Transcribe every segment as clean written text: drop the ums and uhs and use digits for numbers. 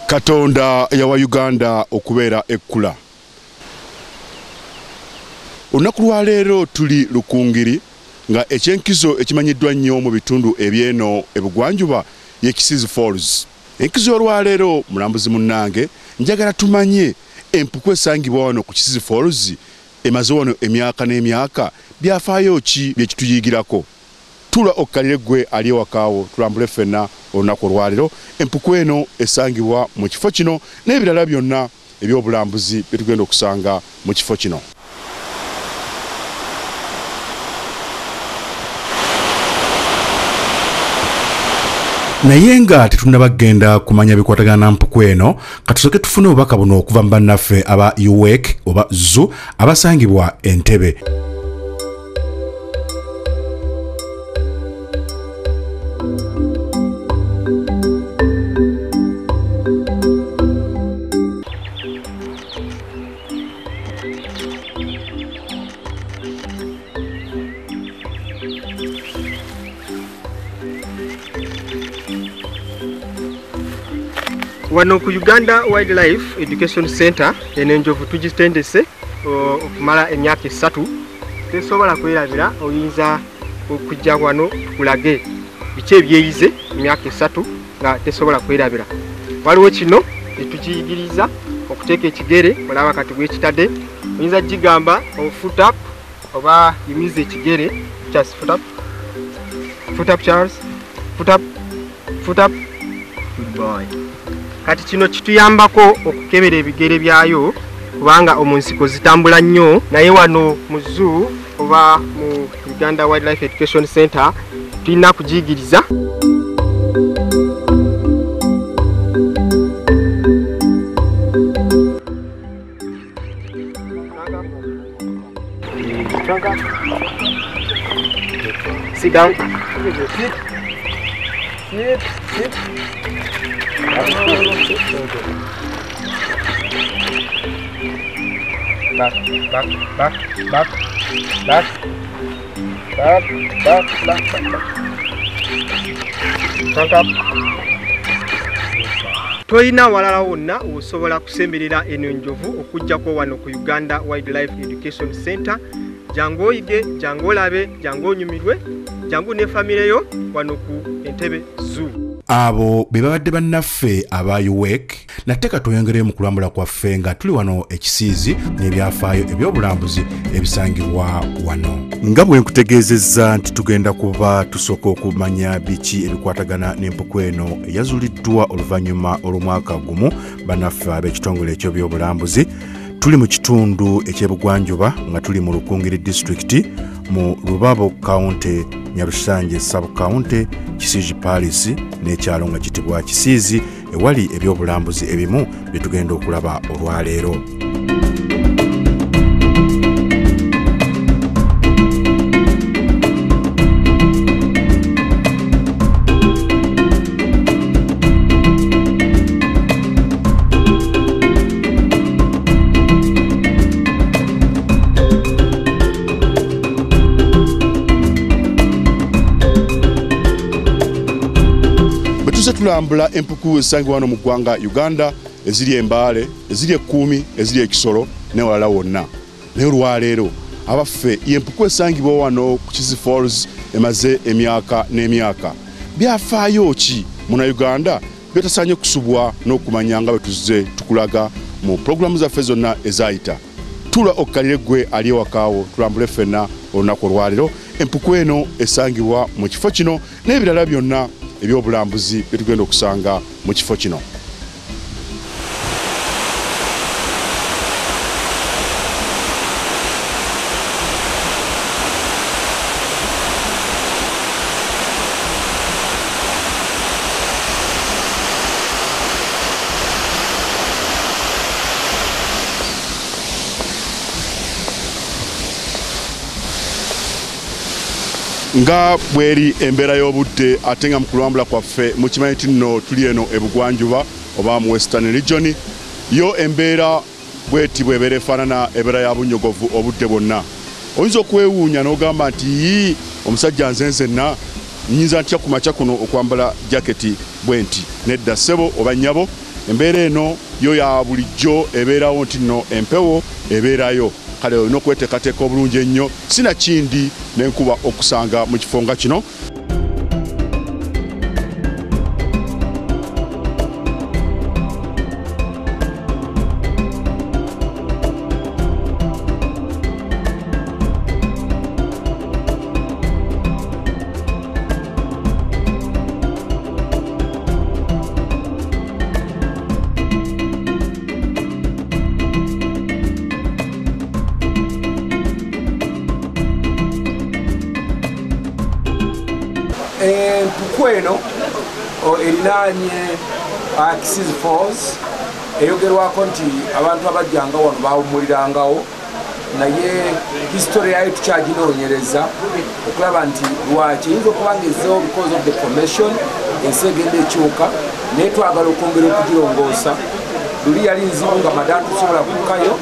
Katonda yawa Uganda okubeera ekkula. Olunaku lwa leero tuli Lukungiri nga ekyenkizo ekimanyiddwa nnyo mu bitundu ebyeno ebugwanjuba ye Kisizi Falls. Enkizo olwa leero mulambuzi munnange njagala tumanye empuku esangibwa wano ku Kisizi Falls emaze wano emyaka n'emyaka byafaayo ki byekituyigirako. Tula okkalire gwe ali ewakaawo tulambule ffenna olunaku olwa leero empuku eno esangibwa mu kifo kino n'ebirala byonna ebyobulambuzi bye tugenda okusanga mu kifo kino. Naye nga tetunnabagenda kumanya bikwatagana na mpuku eno, katusooke tufune obubaka buno okuva mu bannaffe aba UWEC oba ZOO abasangibwa Entebbe. Wano ku Uganda Wildlife Education Center enenjovu tugitendese okumala emyaka 3 tesobola kwerabira oyinza okujja wano tukulage biki ebyeyize emyaka 3 nga tesobola kwerabira. Waliwo kino etukiyigiriza okuteeka ekigere olaba kati gwekitadde oyinza gigamba foot up oba yimize ekigere just foot up Charles foot up good boy. Kati kino kituyambako okukebera ebigere byayo kubanga omunsiko zitambula nnyo, naye wano mu zoo oba mu Uganda Wildlife Education Center tulina kugiyigiriza. Sit down. Sit. Back. Toyina walala wonna osobola kusemberera eno enjovu okujjako wano ku Uganda Wildlife Education Center. Jangu oyige, jangu olabe, jangu onyumirwe, jangu ne famire yo wano ku Entebbe Zoo. Abo bebabadde bannaffe aba UWEC nate katuyongere mu kulambula kwaffe nga tuli wano ekisiizi n'ebyafaayo ebyobulambuzi ebisangibwa wano. Nga bwe nkutegeezezza nti tugenda kuba tusooka okumanya biki ebikwatagana n'empuku eno eyazuuliddwa oluvannyuma olw'omwaka gumu bannaffe ab'ekitongole eky'ebyobulambuzi. Tuli mu kitundu eky'ebugwanjuba nga tuli mu Lukungiri District mu Rubabo County, Nyarusange Sub-County, Kisizi Palace n'ekyalo nga kitibwa Kisizi ewali ebyobulambuzi ebimu bye tugenda okulaba olwaleero. Tulambula empuku esangibwa wano mu ggwanga Uganda eziri Embaale, eziri Ekkuumi, eziri Ekisolo n'ewalala wonna. Naye olwaleero abaffe y'empuku esangibwa wano ku Kisizi Falls emaze emyaka n'emyaka. Byafaayo ki Munnayuganda byetasaanye kusubwa n'okumanya nga bwe tuzze tukulaga mu pulogulaamu zaffe zonna ezaayita. Tula okkalire gwe ali ewakaawo tulambule ffenna olunaku olwaleero empuku eno esangibwa mu kifo kino n'ebirala byonna ebyobulambuzi bye tugenda okusanga mu kifo kino. Nga bweri embeera y'obudde ate nga mu kulambula kwaffe mukimanyi nti nno tuli eno ebugwanjuba oba mu Western Region yo embeera bweti bw'ebeera efaanana ebeera ya bunyogovu obudde bwonna. Oyinza okwewuunya n'ogamba nti omusajja nzenzenna nyinza ntya ku makya kuno okwambala jaketi bwenti nedda ssebo oba nnyabo embeera eno yo ya bulijjo ebeerawo nti nno empewo ebeerayo kale olina okweteekateeka obulungi ennyo sinakindi n'enkuba okusanga mu kifo nga kino. Mpukweno erinaanye Kisizi Falls eyogerwako nti abantu abajjanga wano bawumulirangawo naye history yayo tukyaginoonyereza okulaba nti lwaki eyinza okuba ng'ezzeewo because of the formation ensi egenda ekyuka naye twagala okwongera okugirongoosa. Luli yali nzibu nga madala tusobola kukayo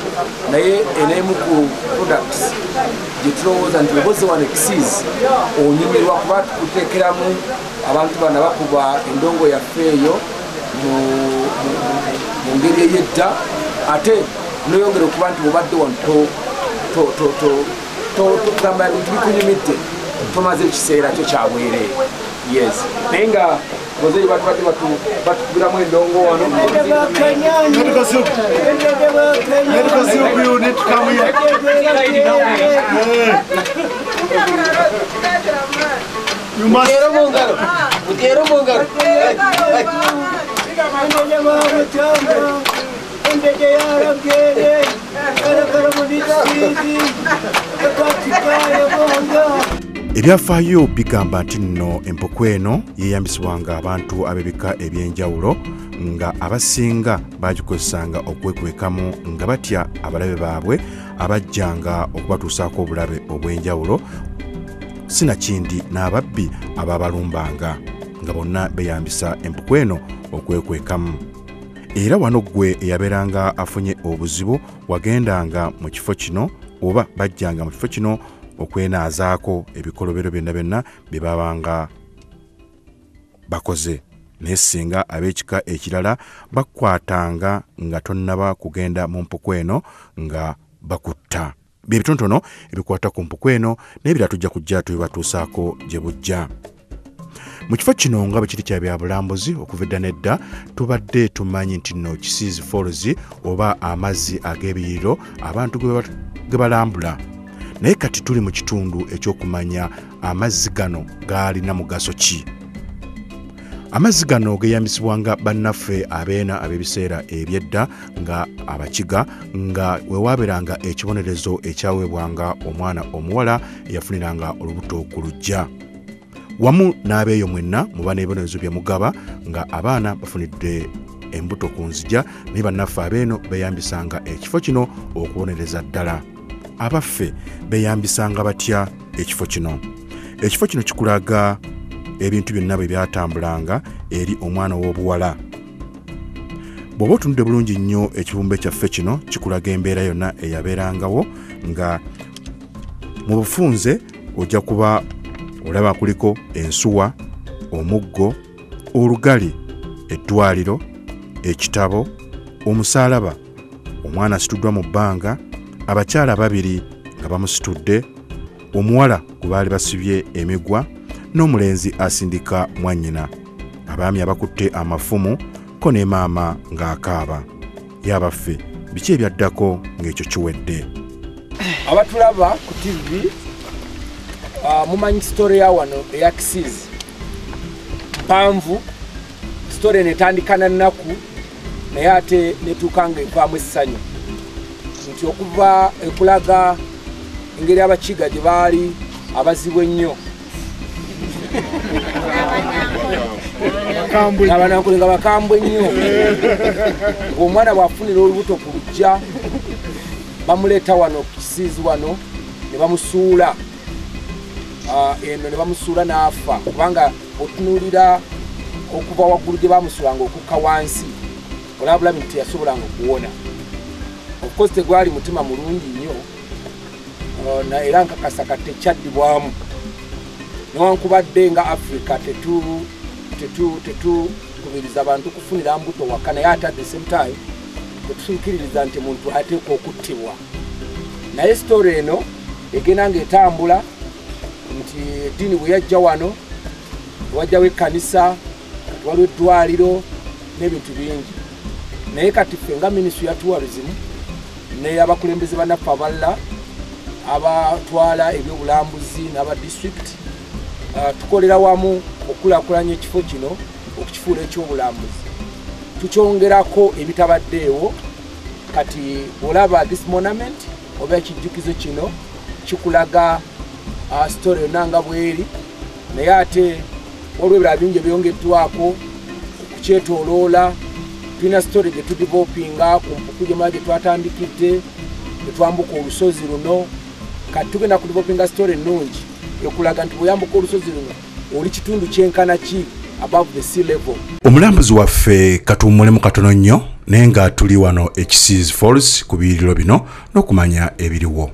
naye enemu ku products gye tulowooza nti oboze wano Kisizi onyumirwa kuba tukuteekeramu abantu bana bakuba endongo yaffe eyo mu ngeri ey'edda ate noyongera okuba nti obadde wano togamba bintu bikunyumidde tomaze ekiseera kyo kyabwereere. Yes naye nga bozeyi batubadde batukubiramu endongo wano Ebyafaayo bigamba nti nno Empukweno yeeyambisibwanga abantu ab'ebika eby'enjawulo nga abasinga bagikozesanga okwekwekamu nga batya abalabe baabwe abajjanga okubatuusaako obulabe obw'enjawulo sinakindi n'ababbi ababalumbanga nga bonna beeyambisa Empukweno okwekwekamu. Era wano gwe eyabeeranga afunye obuzibu wagendanga mu kifo kino oba bajjanga mu kifo kino okwenaazaako ebikolobero byonna bye babanga bakoze. Naye singa ab'ekika ekirala bakwatanga nga tonnaba kugenda mu Mpukweno nga bakutta. Bye bitonotono ebikwata ku Mpukweno n'ebirala tujja kujja tubibatuusaako gye bujja. Mu kifo kino nga bwe kiri kya byabulambuzi okuva edda n'edda tubadde tumanyi nti nno Kisizi Falls oba amazzi ag'ebiyiriro abantu ge balambula. Naye kati tuli mu kitundu ekyokumanya amazzi gano gaalina mugaso ki. Amazzi gano geeyambisibwanga bannaffe abeena ab'ebiseera ebyedda nga Abakiga nga we waaberanga ekibonerezo ekyaweebwanga omwana omuwala eyafuniranga olubuto ku luggya. Wamu n'abeeyo mwenna muba n'ebibonerezo bye mugaba nga abaana bafunidde embuto ku nzija naye bannaffe abeeno beeyambisanga ekifo kino okubonereza ddala. Abaffe beeyambisanga batya ekifo kino? Ekifo kino kikulaga ebintu byonna bwe byatambulanga eri omwana w'obuwala. Bw'oba otunudde bulungi nnyo ekibumbe kyaffe kino kikulaga embeera yonna eyabeerangawo nga mu bufunze ojja kuba olaba kuliko ensuwa, omuggo, olugali, eddwaliro, ekitabo, omusaalaba, omwana asituddwa mu bbanga, abakyala babiri nga bamusitudde, omuwala gwe baali basibye emigwa n'omulenzi asindika mwannyina, abaami abakutte amafumu ko ne maama ng'akaaba. Yabaffe biki ebyaddako ng'ekyo kiwedde? Abatulaba ku TV mumanyi story ya wano eya Kisizi mpanvu. Story netandika na nnaku naye ate netuuka ng'evaamu essanyu nti okuva ekulaga engeri Abakiga gye baali abazibu ennyo abanankulenga bakambwe nnyo ng'omwana bw'afunira olubuto ku luggya bamuleeta wano Kisizi wano ne bamusuula eno ne bamusuula n'afa kubanga otunuulira okuva waggulu gye bamusuulanga okukka wansi olaba bulabi nti yasobolanga okuwona. Of course tegwali mutima mulungi nnyo era nkakasa kati tekyaddibwamu newankubadde nga Africa tetukubiriza abantu kufunira mbuto waka naye ate at the same time tetusuukiririza nti muntu ateekwa okuttibwa. Naye story eno egenda ng'etambula nti eddiini bwe yajja wano wajjawo ekkanisa, kati waliwo eddwaliro n'ebintu bingi. Naye kati ffe nga Ministry ya Tourism ne abakulembeze bannaffe abalala abatwala ebyobulambuzi n'aba district tukolera wamu okulaakulanya ekifo kino okukifuula ekyobulambuzi. Tukyongerako ebitabaddeewo kati olaba this monument oba ekijjukizo kino kikulaga story yonna nga bweri, naye ate waliwo ebirala bingi ebyongeddwako okukyetooloola. Tulina story gye tudivopinga ku mpuku gyemala gye twatandikidde ne twambuka olusozi luno. Kati tugenda kudivopinga story ennungi ekulaga nti bweyambuka olusozi luno oli kitundu kyenkana ki above the sea level. Omulambuzi waffe katuwummulemu katono nnyo naye nga tuli wano e Kisiizi Falls ku biyiriro bino n'okumanya ebiriwo.